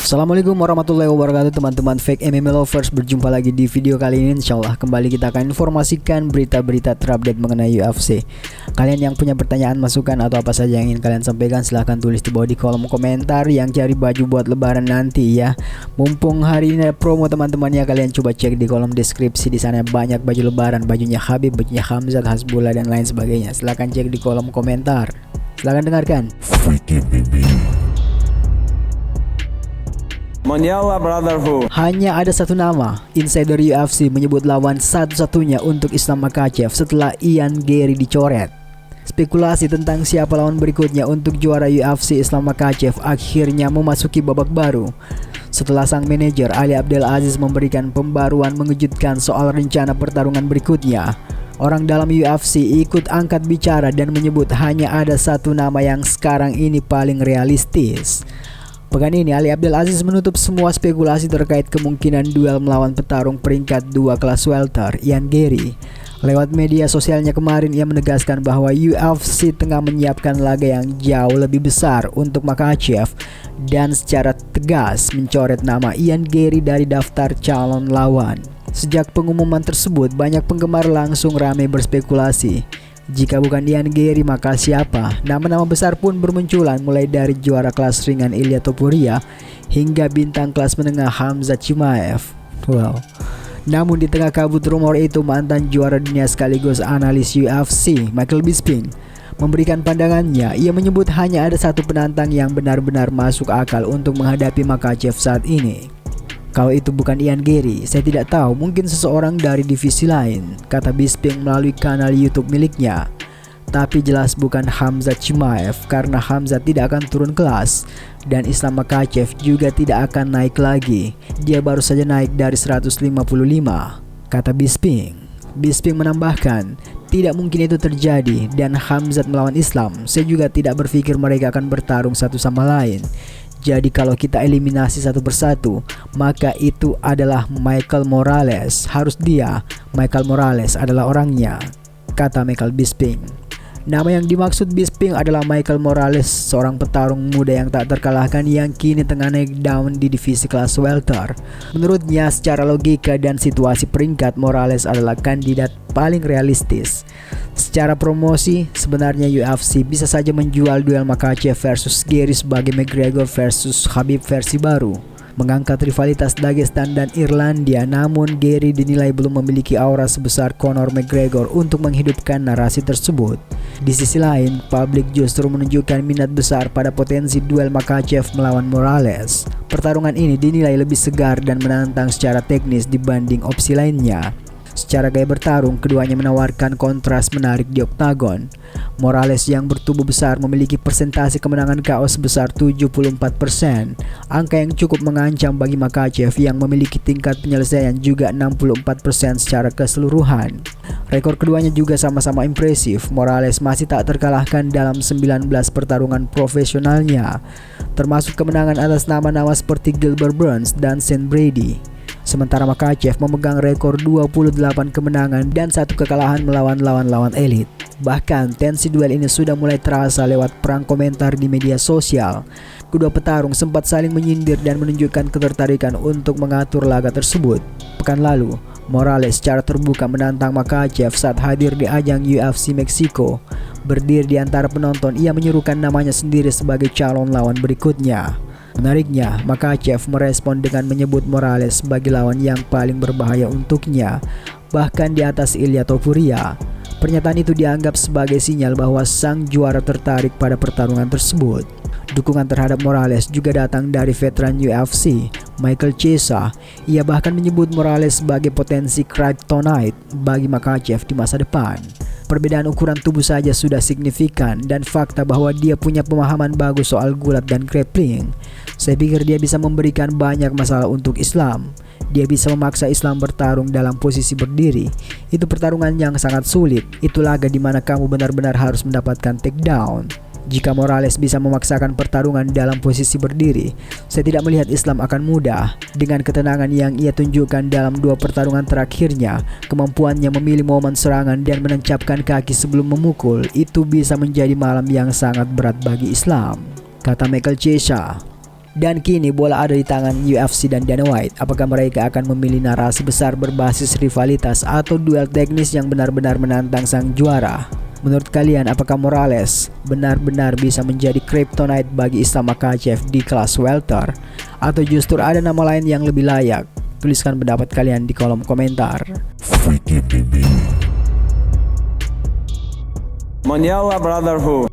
Assalamualaikum warahmatullahi wabarakatuh teman-teman fake MMA lovers. Berjumpa lagi di video kali ini. Insyaallah kembali kita akan informasikan berita-berita terupdate mengenai UFC. Kalian yang punya pertanyaan, masukan atau apa saja yang ingin kalian sampaikan, silahkan tulis di bawah di kolom komentar. Yang cari baju buat lebaran nanti ya, mumpung hari ini ada promo teman-teman ya, kalian coba cek di kolom deskripsi. Di sana banyak baju lebaran, bajunya Khabib, bajunya Khamzat, Hasbullah dan lain sebagainya. Silahkan cek di kolom komentar. Silahkan dengarkan. Mondial Brotherhood. Hanya ada satu nama. Insider UFC menyebut lawan satu-satunya untuk Islam Makhachev setelah Ian Garry dicoret. Spekulasi tentang siapa lawan berikutnya untuk juara UFC Islam Makhachev akhirnya memasuki babak baru setelah sang manajer Ali Abdelaziz memberikan pembaruan mengejutkan soal rencana pertarungan berikutnya. Orang dalam UFC ikut angkat bicara dan menyebut hanya ada satu nama yang sekarang ini paling realistis. Pekan ini Ali Abdelaziz menutup semua spekulasi terkait kemungkinan duel melawan petarung peringkat 2 kelas welter Ian Garry. Lewat media sosialnya kemarin ia menegaskan bahwa UFC tengah menyiapkan laga yang jauh lebih besar untuk Makhachev dan secara tegas mencoret nama Ian Garry dari daftar calon lawan. Sejak pengumuman tersebut, banyak penggemar langsung ramai berspekulasi. Jika bukan Ian Garry, maka siapa? Nama-nama besar pun bermunculan, mulai dari juara kelas ringan Ilia Topuria hingga bintang kelas menengah Khamzat Chimaev. Wow. Namun di tengah kabut rumor itu, mantan juara dunia sekaligus analis UFC Michael Bisping memberikan pandangannya. Ia menyebut hanya ada satu penantang yang benar-benar masuk akal untuk menghadapi Makhachev saat ini. Kalau itu bukan Ian Garry, saya tidak tahu, mungkin seseorang dari divisi lain, kata Bisping melalui kanal YouTube miliknya. Tapi jelas bukan Khamzat Chimaev karena Khamzat tidak akan turun kelas dan Islam Makhachev juga tidak akan naik lagi. Dia baru saja naik dari 155, kata Bisping. Bisping menambahkan, tidak mungkin itu terjadi dan Khamzat melawan Islam. Saya juga tidak berpikir mereka akan bertarung satu sama lain. Jadi kalau kita eliminasi satu persatu, maka itu adalah Michael Morales. Harus dia, Michael Morales adalah orangnya, kata Michael Bisping. Nama yang dimaksud Bisping adalah Michael Morales, seorang petarung muda yang tak terkalahkan yang kini tengah naik daun di divisi kelas welter. Menurutnya, secara logika dan situasi peringkat, Morales adalah kandidat paling realistis. Secara promosi, sebenarnya UFC bisa saja menjual duel Makhachev versus Garry sebagai McGregor versus Khabib versi baru, mengangkat rivalitas Dagestan dan Irlandia. Namun Garry dinilai belum memiliki aura sebesar Conor McGregor untuk menghidupkan narasi tersebut. Di sisi lain, publik justru menunjukkan minat besar pada potensi duel Makhachev melawan Morales. Pertarungan ini dinilai lebih segar dan menantang secara teknis dibanding opsi lainnya. Secara gaya bertarung, keduanya menawarkan kontras menarik di oktagon. Morales yang bertubuh besar memiliki persentase kemenangan KO sebesar 74%, angka yang cukup mengancam bagi Makhachev yang memiliki tingkat penyelesaian juga 64% secara keseluruhan. Rekor keduanya juga sama-sama impresif. Morales masih tak terkalahkan dalam 19 pertarungan profesionalnya, termasuk kemenangan atas nama-nama seperti Gilbert Burns dan Sean Brady. Sementara Makhachev memegang rekor 28 kemenangan dan 1 kekalahan melawan lawan-lawan elit. Bahkan tensi duel ini sudah mulai terasa lewat perang komentar di media sosial. Kedua petarung sempat saling menyindir dan menunjukkan ketertarikan untuk mengatur laga tersebut. Pekan lalu, Morales secara terbuka menantang Makhachev saat hadir di ajang UFC Meksiko. Berdiri di antara penonton, ia menyerukan namanya sendiri sebagai calon lawan berikutnya. Menariknya, Makhachev merespon dengan menyebut Morales sebagai lawan yang paling berbahaya untuknya, bahkan di atas Ilia Topuria. Pernyataan itu dianggap sebagai sinyal bahwa sang juara tertarik pada pertarungan tersebut. Dukungan terhadap Morales juga datang dari veteran UFC, Michael Chiesa. Ia bahkan menyebut Morales sebagai potensi kryptonite bagi Makhachev di masa depan. Perbedaan ukuran tubuh saja sudah signifikan dan fakta bahwa dia punya pemahaman bagus soal gulat dan grappling. Saya pikir dia bisa memberikan banyak masalah untuk Islam. Dia bisa memaksa Islam bertarung dalam posisi berdiri. Itu pertarungan yang sangat sulit. Itu laga di mana kamu benar-benar harus mendapatkan takedown. Jika Morales bisa memaksakan pertarungan dalam posisi berdiri, saya tidak melihat Islam akan mudah. Dengan ketenangan yang ia tunjukkan dalam 2 pertarungan terakhirnya, kemampuannya memilih momen serangan dan menancapkan kaki sebelum memukul, itu bisa menjadi malam yang sangat berat bagi Islam, kata Michael Chiesa. Dan kini bola ada di tangan UFC dan Dana White. Apakah mereka akan memilih narasi besar berbasis rivalitas atau duel teknis yang benar-benar menantang sang juara? Menurut kalian, apakah Morales benar-benar bisa menjadi kryptonite bagi Islam Makhachev di kelas welter? Atau justru ada nama lain yang lebih layak? Tuliskan pendapat kalian di kolom komentar. Monyela Brotherhood.